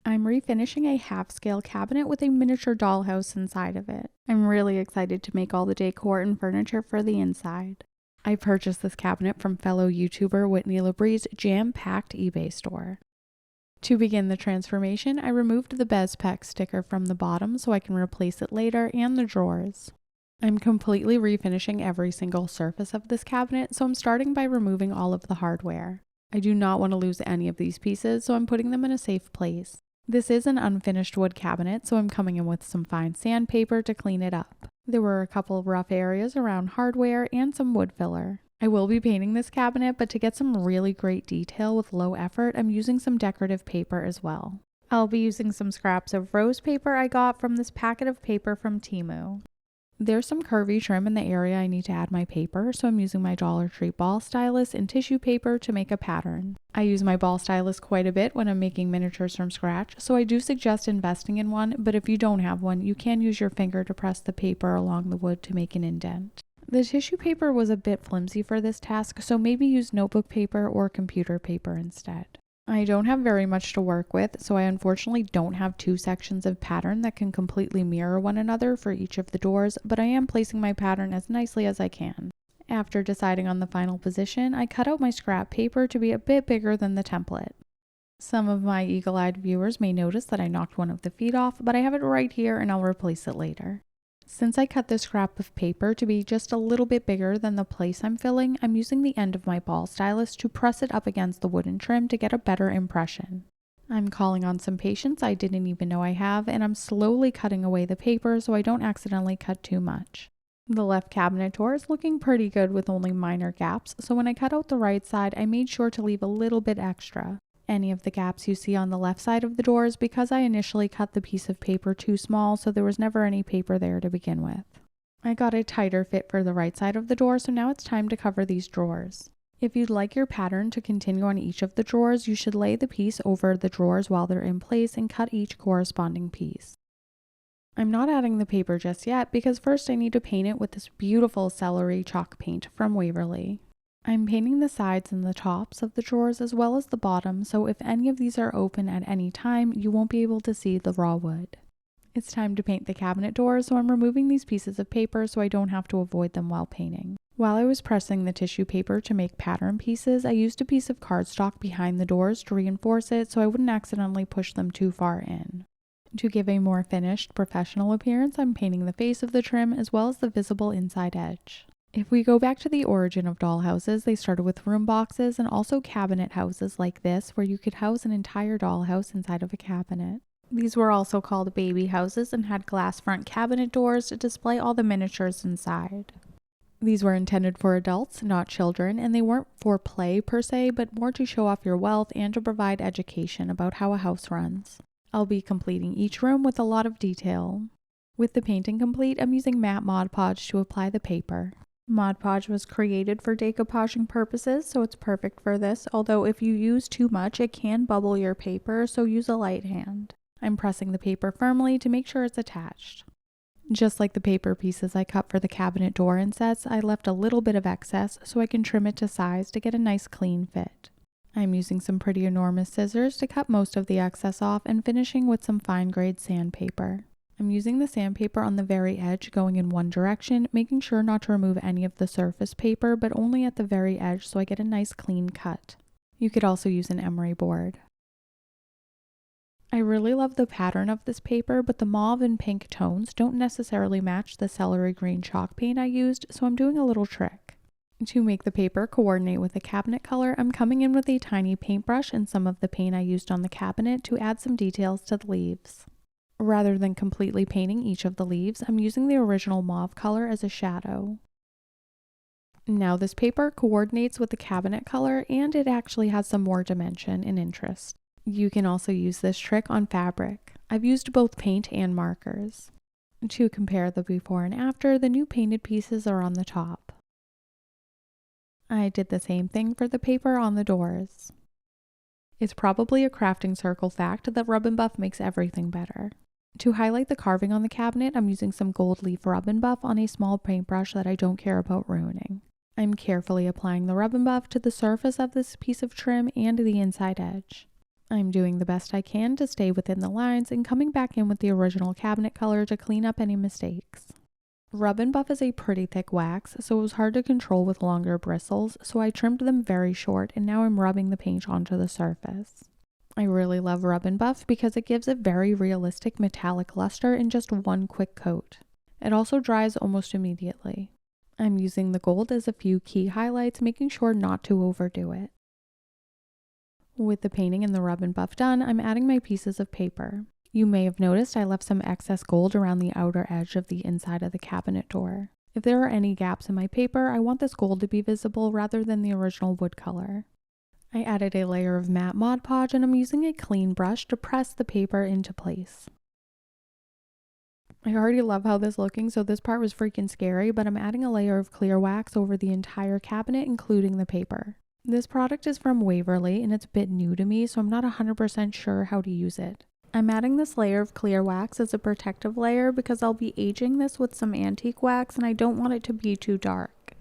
I'm refinishing a half-scale cabinet with a miniature dollhouse inside of it. I'm really excited to make all the decor and furniture for the inside. I purchased this cabinet from fellow YouTuber Whitney LaBrie's jam-packed eBay store. To begin the transformation, I removed the BezPec sticker from the bottom so I can replace it later, and the drawers. I'm completely refinishing every single surface of this cabinet, so I'm starting by removing all of the hardware. I do not want to lose any of these pieces, so I'm putting them in a safe place. This is an unfinished wood cabinet, so I'm coming in with some fine sandpaper to clean it up. There were a couple of rough areas around hardware and some wood filler. I will be painting this cabinet, but to get some really great detail with low effort, I'm using some decorative paper as well. I'll be using some scraps of rose paper I got from this packet of paper from Temu. There's some curvy trim in the area I need to add my paper, so I'm using my Dollar Tree ball stylus and tissue paper to make a pattern. I use my ball stylus quite a bit when I'm making miniatures from scratch, so I do suggest investing in one, but if you don't have one, you can use your finger to press the paper along the wood to make an indent. The tissue paper was a bit flimsy for this task, so maybe use notebook paper or computer paper instead. I don't have very much to work with, so I unfortunately don't have two sections of pattern that can completely mirror one another for each of the doors, but I am placing my pattern as nicely as I can. After deciding on the final position, I cut out my scrap paper to be a bit bigger than the template. Some of my eagle-eyed viewers may notice that I knocked one of the feet off, but I have it right here and I'll replace it later. Since I cut this scrap of paper to be just a little bit bigger than the place I'm filling, I'm using the end of my ball stylus to press it up against the wooden trim to get a better impression. I'm calling on some patience I didn't even know I have, and I'm slowly cutting away the paper so I don't accidentally cut too much. The left cabinet door is looking pretty good with only minor gaps, so when I cut out the right side, I made sure to leave a little bit extra. Any of the gaps you see on the left side of the door is because I initially cut the piece of paper too small, so there was never any paper there to begin with. I got a tighter fit for the right side of the door, so now it's time to cover these drawers. If you'd like your pattern to continue on each of the drawers, you should lay the piece over the drawers while they're in place and cut each corresponding piece. I'm not adding the paper just yet because first I need to paint it with this beautiful celery chalk paint from Waverly. I'm painting the sides and the tops of the drawers as well as the bottom, so if any of these are open at any time, you won't be able to see the raw wood. It's time to paint the cabinet doors, so I'm removing these pieces of paper so I don't have to avoid them while painting. While I was pressing the tissue paper to make pattern pieces, I used a piece of cardstock behind the doors to reinforce it so I wouldn't accidentally push them too far in. To give a more finished, professional appearance, I'm painting the face of the trim as well as the visible inside edge. If we go back to the origin of dollhouses, they started with room boxes and also cabinet houses like this, where you could house an entire dollhouse inside of a cabinet. These were also called baby houses and had glass front cabinet doors to display all the miniatures inside. These were intended for adults, not children, and they weren't for play per se, but more to show off your wealth and to provide education about how a house runs. I'll be completing each room with a lot of detail. With the painting complete, I'm using matte Mod Podge to apply the paper. Mod Podge was created for decoupaging purposes, so it's perfect for this, although if you use too much, it can bubble your paper, so use a light hand. I'm pressing the paper firmly to make sure it's attached. Just like the paper pieces I cut for the cabinet door insets, I left a little bit of excess so I can trim it to size to get a nice clean fit. I'm using some pretty enormous scissors to cut most of the excess off and finishing with some fine grade sandpaper. I'm using the sandpaper on the very edge going in one direction, making sure not to remove any of the surface paper, but only at the very edge so I get a nice clean cut. You could also use an emery board. I really love the pattern of this paper, but the mauve and pink tones don't necessarily match the celery green chalk paint I used, so I'm doing a little trick. To make the paper coordinate with the cabinet color, I'm coming in with a tiny paintbrush and some of the paint I used on the cabinet to add some details to the leaves. Rather than completely painting each of the leaves, I'm using the original mauve color as a shadow. Now this paper coordinates with the cabinet color and it actually has some more dimension and interest. You can also use this trick on fabric. I've used both paint and markers. To compare the before and after, the new painted pieces are on the top. I did the same thing for the paper on the doors. It's probably a crafting circle fact that rub and buff makes everything better. To highlight the carving on the cabinet, I'm using some gold leaf rub and buff on a small paintbrush that I don't care about ruining. I'm carefully applying the rub and buff to the surface of this piece of trim and the inside edge. I'm doing the best I can to stay within the lines and coming back in with the original cabinet color to clean up any mistakes. Rub and Buff is a pretty thick wax, so it was hard to control with longer bristles, so I trimmed them very short and now I'm rubbing the paint onto the surface. I really love Rub and Buff because it gives a very realistic metallic luster in just one quick coat. It also dries almost immediately. I'm using the gold as a few key highlights, making sure not to overdo it. With the painting and the Rub and Buff done, I'm adding my pieces of paper. You may have noticed I left some excess gold around the outer edge of the inside of the cabinet door. If there are any gaps in my paper, I want this gold to be visible rather than the original wood color. I added a layer of matte Mod Podge and I'm using a clean brush to press the paper into place. I already love how this is looking, so this part was freaking scary, but I'm adding a layer of clear wax over the entire cabinet, including the paper. This product is from Waverly and it's a bit new to me, so I'm not 100% sure how to use it. I'm adding this layer of clear wax as a protective layer because I'll be aging this with some antique wax and I don't want it to be too dark.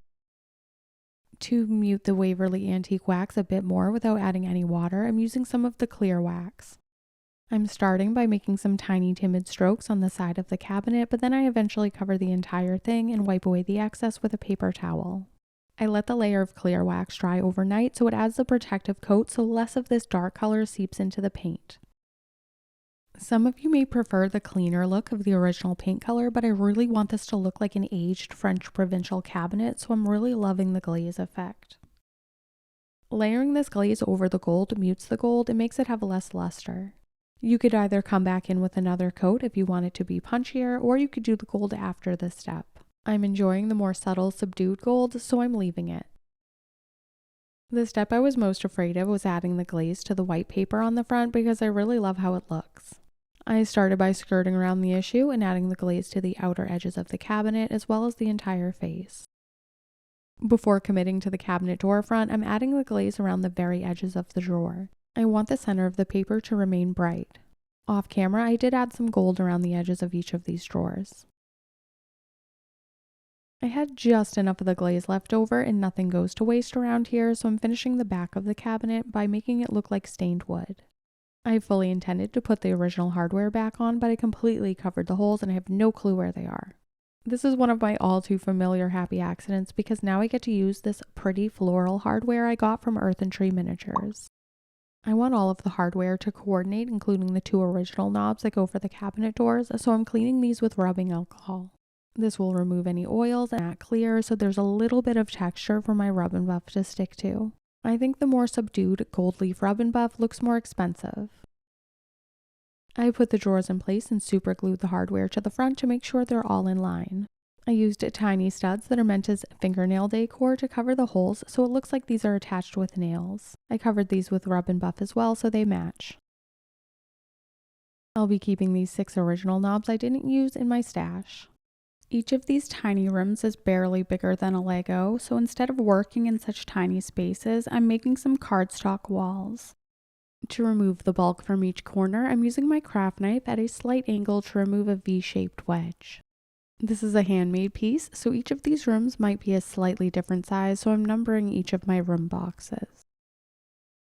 To mute the Waverly antique wax a bit more without adding any water, I'm using some of the clear wax. I'm starting by making some tiny timid strokes on the side of the cabinet, but then I eventually cover the entire thing and wipe away the excess with a paper towel. I let the layer of clear wax dry overnight so it adds a protective coat so less of this dark color seeps into the paint. Some of you may prefer the cleaner look of the original paint color, but I really want this to look like an aged French Provincial cabinet, so I'm really loving the glaze effect. Layering this glaze over the gold mutes the gold and makes it have less luster. You could either come back in with another coat if you want it to be punchier, or you could do the gold after this step. I'm enjoying the more subtle, subdued gold, so I'm leaving it. The step I was most afraid of was adding the glaze to the white paper on the front because I really love how it looks. I started by skirting around the issue and adding the glaze to the outer edges of the cabinet as well as the entire face. Before committing to the cabinet door front, I'm adding the glaze around the very edges of the drawer. I want the center of the paper to remain bright. Off camera, I did add some gold around the edges of each of these drawers. I had just enough of the glaze left over and nothing goes to waste around here, so I'm finishing the back of the cabinet by making it look like stained wood. I fully intended to put the original hardware back on, but I completely covered the holes and I have no clue where they are. This is one of my all too familiar happy accidents because now I get to use this pretty floral hardware I got from Earth and Tree Miniatures. I want all of the hardware to coordinate, including the two original knobs that go for the cabinet doors, so I'm cleaning these with rubbing alcohol. This will remove any oils and matte clear, so there's a little bit of texture for my Rub and Buff to stick to. I think the more subdued gold leaf Rub and Buff looks more expensive. I put the drawers in place and super glued the hardware to the front to make sure they're all in line. I used tiny studs that are meant as fingernail decor to cover the holes so it looks like these are attached with nails. I covered these with Rub and Buff as well so they match. I'll be keeping these 6 original knobs I didn't use in my stash. Each of these tiny rooms is barely bigger than a Lego, so instead of working in such tiny spaces, I'm making some cardstock walls. To remove the bulk from each corner, I'm using my craft knife at a slight angle to remove a V-shaped wedge. This is a handmade piece, so each of these rooms might be a slightly different size, so I'm numbering each of my room boxes.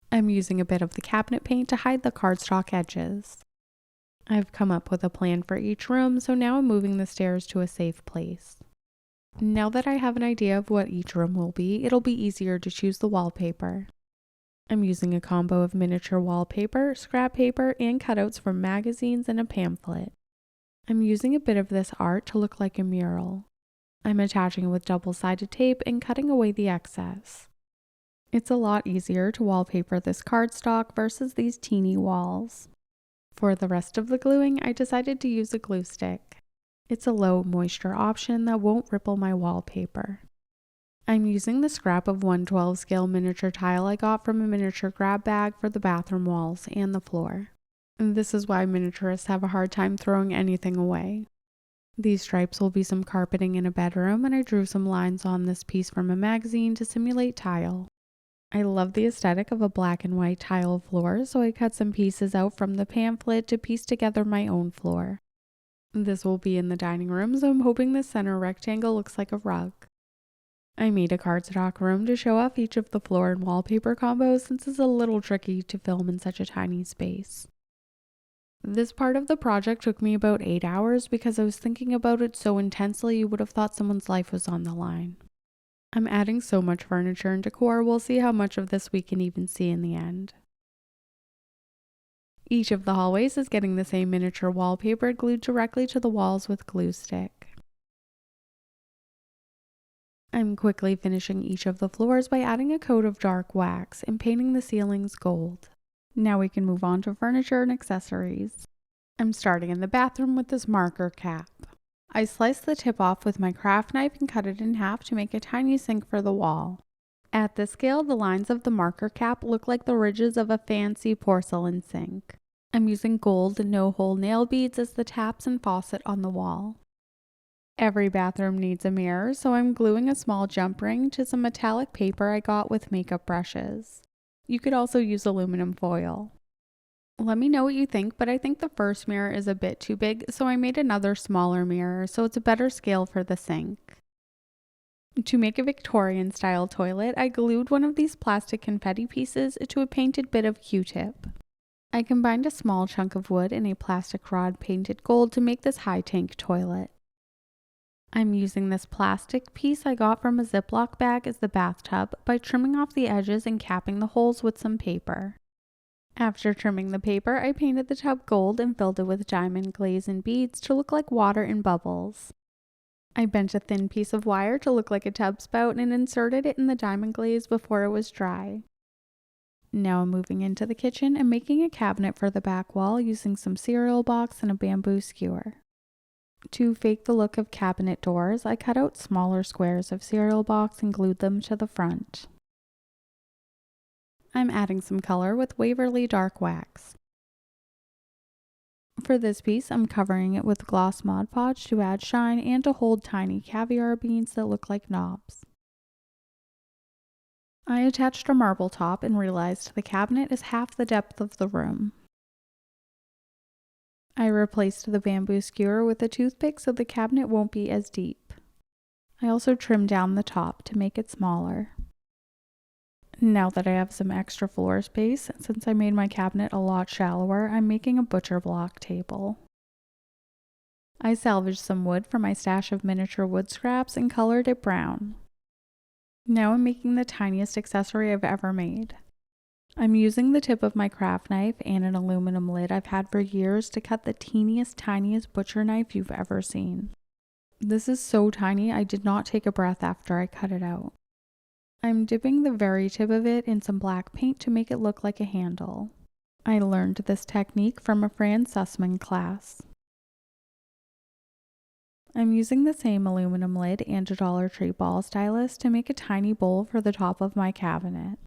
I'm using a bit of the cabinet paint to hide the cardstock edges. I've come up with a plan for each room, so now I'm moving the stairs to a safe place. Now that I have an idea of what each room will be, it'll be easier to choose the wallpaper. I'm using a combo of miniature wallpaper, scrap paper, and cutouts from magazines and a pamphlet. I'm using a bit of this art to look like a mural. I'm attaching it with double-sided tape and cutting away the excess. It's a lot easier to wallpaper this cardstock versus these teeny walls. For the rest of the gluing, I decided to use a glue stick. It's a low moisture option that won't ripple my wallpaper. I'm using the scrap of 1/12 scale miniature tile I got from a miniature grab bag for the bathroom walls and the floor. And this is why miniaturists have a hard time throwing anything away. These stripes will be some carpeting in a bedroom, and I drew some lines on this piece from a magazine to simulate tile. I love the aesthetic of a black and white tile floor, so I cut some pieces out from the pamphlet to piece together my own floor. This will be in the dining room, so I'm hoping the center rectangle looks like a rug. I made a cardstock room to show off each of the floor and wallpaper combos since it's a little tricky to film in such a tiny space. This part of the project took me about 8 hours because I was thinking about it so intensely you would have thought someone's life was on the line. I'm adding so much furniture and decor, we'll see how much of this we can even see in the end. Each of the hallways is getting the same miniature wallpaper glued directly to the walls with glue stick. I'm quickly finishing each of the floors by adding a coat of dark wax and painting the ceilings gold. Now we can move on to furniture and accessories. I'm starting in the bathroom with this marker cap. I sliced the tip off with my craft knife and cut it in half to make a tiny sink for the wall. At this scale, the lines of the marker cap look like the ridges of a fancy porcelain sink. I'm using gold no-hole nail beads as the taps and faucet on the wall. Every bathroom needs a mirror, so I'm gluing a small jump ring to some metallic paper I got with makeup brushes. You could also use aluminum foil. Let me know what you think, but I think the first mirror is a bit too big, so I made another smaller mirror so it's a better scale for the sink. To make a Victorian style toilet, I glued one of these plastic confetti pieces to a painted bit of Q-tip. I combined a small chunk of wood and a plastic rod painted gold to make this high tank toilet. I'm using this plastic piece I got from a Ziploc bag as the bathtub by trimming off the edges and capping the holes with some paper. After trimming the paper, I painted the tub gold and filled it with diamond glaze and beads to look like water and bubbles. I bent a thin piece of wire to look like a tub spout and inserted it in the diamond glaze before it was dry. Now I'm moving into the kitchen and making a cabinet for the back wall using some cereal box and a bamboo skewer. To fake the look of cabinet doors, I cut out smaller squares of cereal box and glued them to the front. I'm adding some color with Waverly Dark Wax. For this piece, I'm covering it with gloss Mod Podge to add shine and to hold tiny caviar beans that look like knobs. I attached a marble top and realized the cabinet is half the depth of the room. I replaced the bamboo skewer with a toothpick so the cabinet won't be as deep. I also trimmed down the top to make it smaller. Now that I have some extra floor space, since I made my cabinet a lot shallower, I'm making a butcher block table. I salvaged some wood from my stash of miniature wood scraps and colored it brown. Now I'm making the tiniest accessory I've ever made. I'm using the tip of my craft knife and an aluminum lid I've had for years to cut the teeniest, tiniest butcher knife you've ever seen. This is so tiny I did not take a breath after I cut it out. I'm dipping the very tip of it in some black paint to make it look like a handle. I learned this technique from a Fran Sussman class. I'm using the same aluminum lid and a Dollar Tree ball stylus to make a tiny bowl for the top of my cabinet.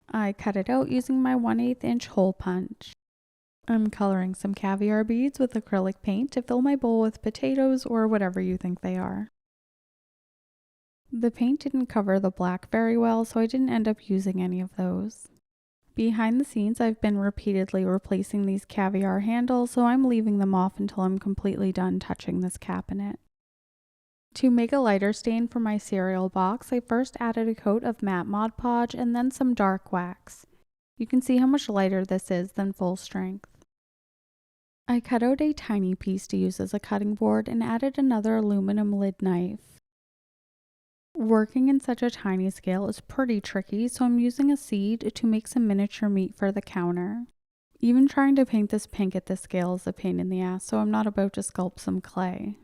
I cut it out using my 1/8 inch hole punch. I'm coloring some caviar beads with acrylic paint to fill my bowl with potatoes or whatever you think they are. The paint didn't cover the black very well, so I didn't end up using any of those. Behind the scenes, I've been repeatedly replacing these caviar handles, so I'm leaving them off until I'm completely done touching this cabinet. To make a lighter stain for my cereal box, I first added a coat of matte Mod Podge and then some dark wax. You can see how much lighter this is than full strength. I cut out a tiny piece to use as a cutting board and added another aluminum lid knife. Working in such a tiny scale is pretty tricky, so I'm using a seed to make some miniature meat for the counter. Even trying to paint this pink at this scale is a pain in the ass, so I'm not about to sculpt some clay.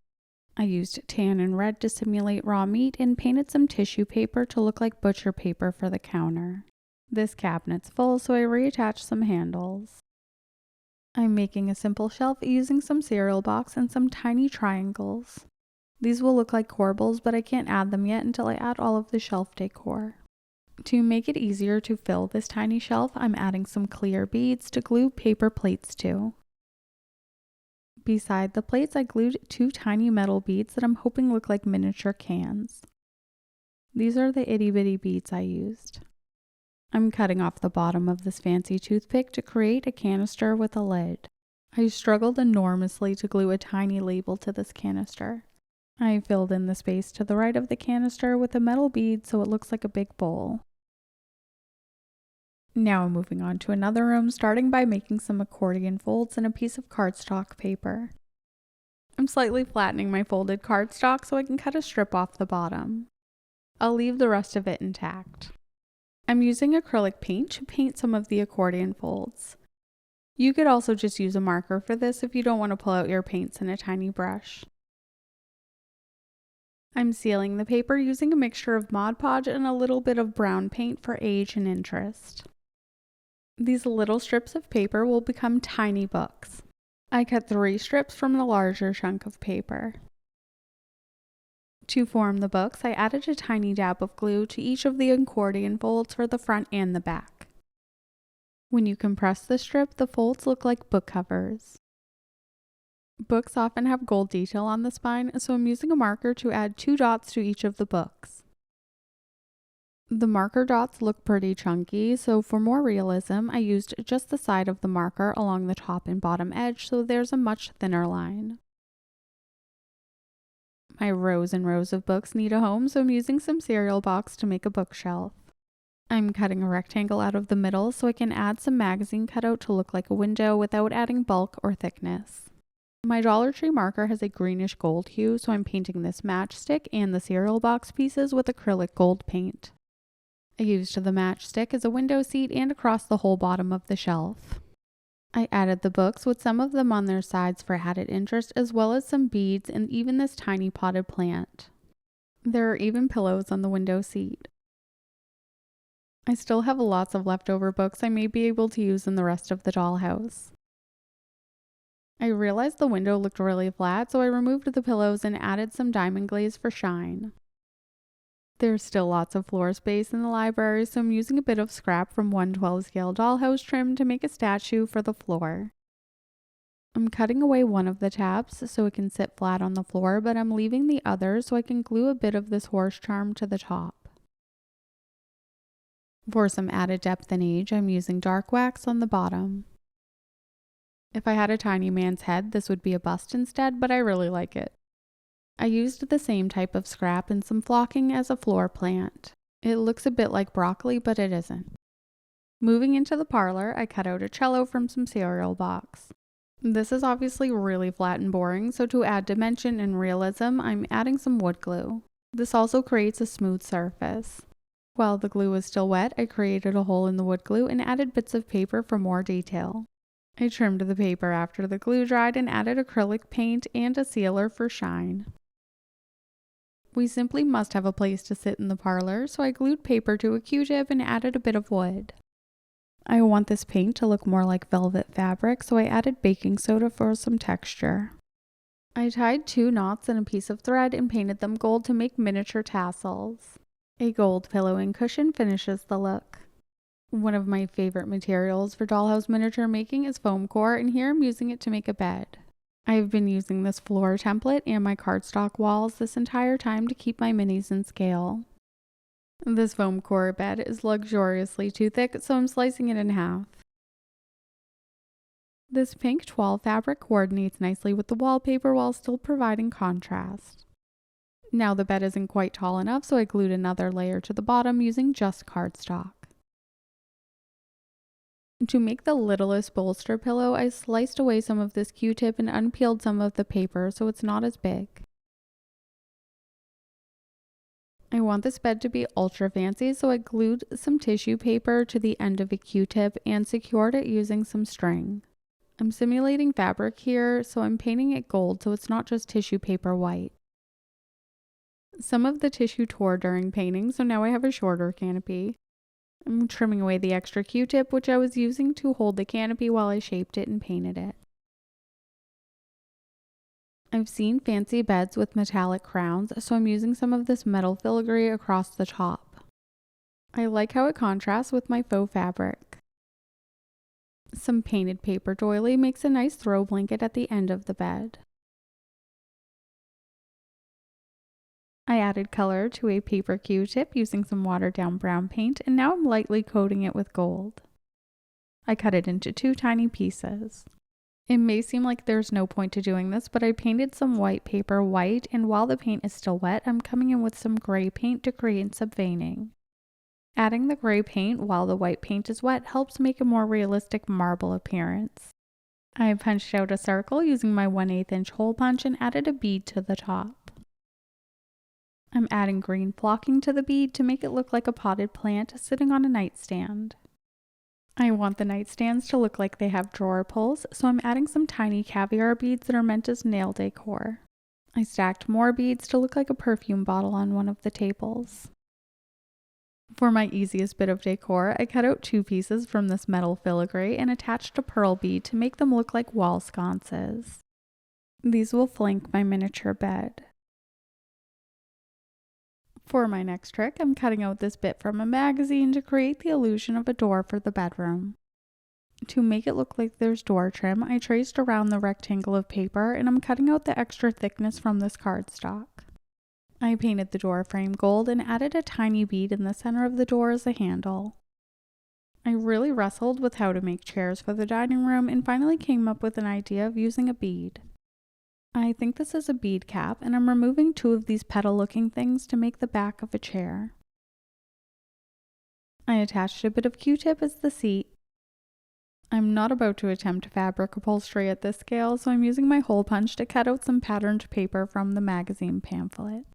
I used tan and red to simulate raw meat and painted some tissue paper to look like butcher paper for the counter. This cabinet's full, so I reattached some handles. I'm making a simple shelf using some cereal box and some tiny triangles. These will look like corbels, but I can't add them yet until I add all of the shelf decor. To make it easier to fill this tiny shelf, I'm adding some clear beads to glue paper plates to. Beside the plates, I glued 2 tiny metal beads that I'm hoping look like miniature cans. These are the itty bitty beads I used. I'm cutting off the bottom of this fancy toothpick to create a canister with a lid. I struggled enormously to glue a tiny label to this canister. I filled in the space to the right of the canister with a metal bead so it looks like a big bowl. Now I'm moving on to another room, starting by making some accordion folds in a piece of cardstock paper. I'm slightly flattening my folded cardstock so I can cut a strip off the bottom. I'll leave the rest of it intact. I'm using acrylic paint to paint some of the accordion folds. You could also just use a marker for this if you don't want to pull out your paints in a tiny brush. I'm sealing the paper using a mixture of Mod Podge and a little bit of brown paint for age and interest. These little strips of paper will become tiny books. I cut 3 strips from the larger chunk of paper. To form the books, I added a tiny dab of glue to each of the accordion folds for the front and the back. When you compress the strip, the folds look like book covers. Books often have gold detail on the spine, so I'm using a marker to add 2 dots to each of the books. The marker dots look pretty chunky, so for more realism, I used just the side of the marker along the top and bottom edge so there's a much thinner line. My rows and rows of books need a home, so I'm using some cereal box to make a bookshelf. I'm cutting a rectangle out of the middle so I can add some magazine cutout to look like a window without adding bulk or thickness. My Dollar Tree marker has a greenish gold hue, so I'm painting this matchstick and the cereal box pieces with acrylic gold paint. I used the matchstick as a window seat and across the whole bottom of the shelf. I added the books with some of them on their sides for added interest, as well as some beads and even this tiny potted plant. There are even pillows on the window seat. I still have lots of leftover books I may be able to use in the rest of the dollhouse. I realized the window looked really flat, so I removed the pillows and added some Diamond Glaze for shine. There's still lots of floor space in the library, so I'm using a bit of scrap from 1/12 scale dollhouse trim to make a statue for the floor. I'm cutting away one of the tabs so it can sit flat on the floor, but I'm leaving the other so I can glue a bit of this horse charm to the top. For some added depth and age, I'm using dark wax on the bottom. If I had a tiny man's head, this would be a bust instead, but I really like it. I used the same type of scrap and some flocking as a floor plant. It looks a bit like broccoli, but it isn't. Moving into the parlor, I cut out a cello from some cereal box. This is obviously really flat and boring, so to add dimension and realism, I'm adding some wood glue. This also creates a smooth surface. While the glue was still wet, I created a hole in the wood glue and added bits of paper for more detail. I trimmed the paper after the glue dried and added acrylic paint and a sealer for shine. We simply must have a place to sit in the parlor, so I glued paper to a Q-tip and added a bit of wood. I want this paint to look more like velvet fabric, so I added baking soda for some texture. I tied 2 knots in a piece of thread and painted them gold to make miniature tassels. A gold pillow and cushion finishes the look. One of my favorite materials for dollhouse miniature making is foam core, and here I'm using it to make a bed. I've been using this floor template and my cardstock walls this entire time to keep my minis in scale. This foam core bed is luxuriously too thick, so I'm slicing it in half. This pink toile fabric coordinates nicely with the wallpaper while still providing contrast. Now the bed isn't quite tall enough, so I glued another layer to the bottom using just cardstock. To make the littlest bolster pillow, I sliced away some of this Q-tip and unpeeled some of the paper so it's not as big. I want this bed to be ultra fancy, so I glued some tissue paper to the end of a Q-tip and secured it using some string. I'm simulating fabric here, so I'm painting it gold so it's not just tissue paper white. Some of the tissue tore during painting, so now I have a shorter canopy. I'm trimming away the extra Q-tip, which I was using to hold the canopy while I shaped it and painted it. I've seen fancy beds with metallic crowns, so I'm using some of this metal filigree across the top. I like how it contrasts with my faux fabric. Some painted paper doily makes a nice throw blanket at the end of the bed. I added color to a paper Q-tip using some watered down brown paint, and now I'm lightly coating it with gold. I cut it into 2 tiny pieces. It may seem like there's no point to doing this, but I painted some white paper white, and while the paint is still wet, I'm coming in with some gray paint to create some veining. Adding the gray paint while the white paint is wet helps make a more realistic marble appearance. I punched out a circle using my 1/8 inch hole punch and added a bead to the top. I'm adding green flocking to the bead to make it look like a potted plant sitting on a nightstand. I want the nightstands to look like they have drawer pulls, so I'm adding some tiny caviar beads that are meant as nail decor. I stacked more beads to look like a perfume bottle on one of the tables. For my easiest bit of decor, I cut out 2 pieces from this metal filigree and attached a pearl bead to make them look like wall sconces. These will flank my miniature bed. For my next trick, I'm cutting out this bit from a magazine to create the illusion of a door for the bedroom. To make it look like there's door trim, I traced around the rectangle of paper and I'm cutting out the extra thickness from this cardstock. I painted the door frame gold and added a tiny bead in the center of the door as a handle. I really wrestled with how to make chairs for the dining room and finally came up with an idea of using a bead. I think this is a bead cap, and I'm removing 2 of these petal-looking things to make the back of a chair. I attached a bit of Q-tip as the seat. I'm not about to attempt fabric upholstery at this scale, so I'm using my hole punch to cut out some patterned paper from the magazine pamphlet.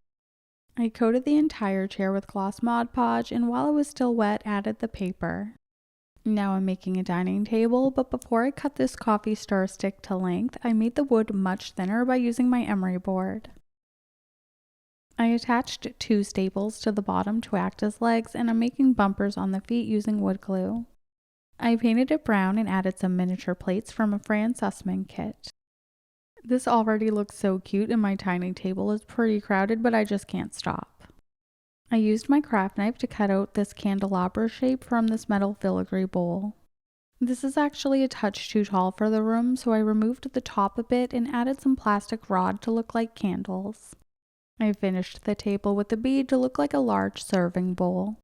I coated the entire chair with gloss Mod Podge, and while it was still wet, added the paper. Now I'm making a dining table, but before I cut this coffee stir stick to length, I made the wood much thinner by using my emery board. I attached 2 staples to the bottom to act as legs, and I'm making bumpers on the feet using wood glue. I painted it brown and added some miniature plates from a Fran Sussman kit. This already looks so cute and my tiny table is pretty crowded, but I just can't stop. I used my craft knife to cut out this candelabra shape from this metal filigree bowl. This is actually a touch too tall for the room, so I removed the top a bit and added some plastic rod to look like candles. I finished the table with a bead to look like a large serving bowl.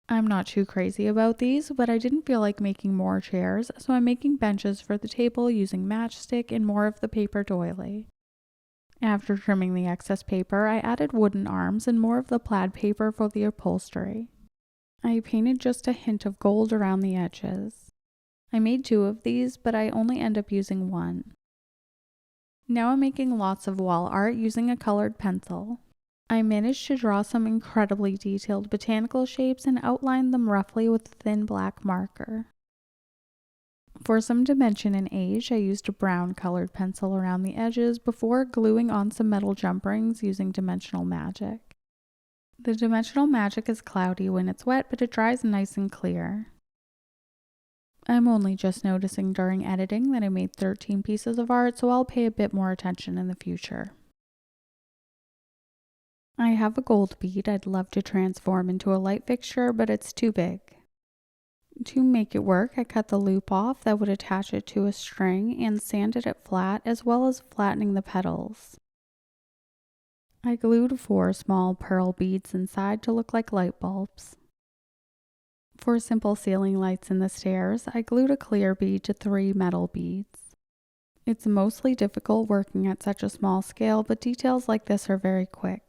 I'm not too crazy about these, but I didn't feel like making more chairs, so I'm making benches for the table using matchstick and more of the paper doily. After trimming the excess paper, I added wooden arms and more of the plaid paper for the upholstery. I painted just a hint of gold around the edges. I made 2 of these, but I only end up using 1. Now I'm making lots of wall art using a colored pencil. I managed to draw some incredibly detailed botanical shapes and outline them roughly with a thin black marker. For some dimension and age, I used a brown colored pencil around the edges before gluing on some metal jump rings using dimensional magic. The dimensional magic is cloudy when it's wet, but it dries nice and clear. I'm only just noticing during editing that I made 13 pieces of art, so I'll pay a bit more attention in the future. I have a gold bead I'd love to transform into a light fixture, but it's too big. To make it work, I cut the loop off that would attach it to a string and sanded it flat, as well as flattening the petals. I glued 4 small pearl beads inside to look like light bulbs. For simple ceiling lights in the stairs, I glued a clear bead to 3 metal beads. It's mostly difficult working at such a small scale, but details like this are very quick.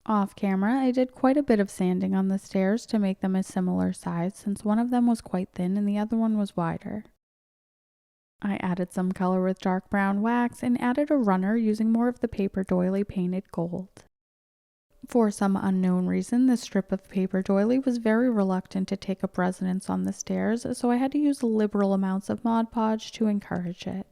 Off camera, I did quite a bit of sanding on the stairs to make them a similar size, since one of them was quite thin and the other one was wider. I added some color with dark brown wax and added a runner using more of the paper doily painted gold. For some unknown reason, this strip of paper doily was very reluctant to take up residence on the stairs, so I had to use liberal amounts of Mod Podge to encourage it.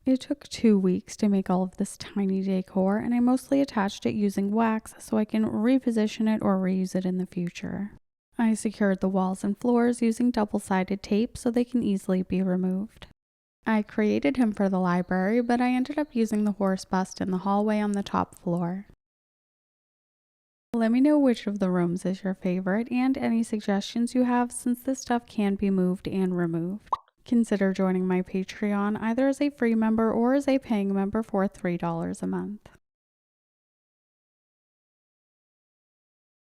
It took 2 weeks to make all of this tiny decor, and I mostly attached it using wax so I can reposition it or reuse it in the future. I secured the walls and floors using double-sided tape so they can easily be removed. I created him for the library, but I ended up using the horse bust in the hallway on the top floor. Let me know which of the rooms is your favorite and any suggestions you have, since this stuff can be moved and removed. Consider joining my Patreon either as a free member or as a paying member for $3 a month.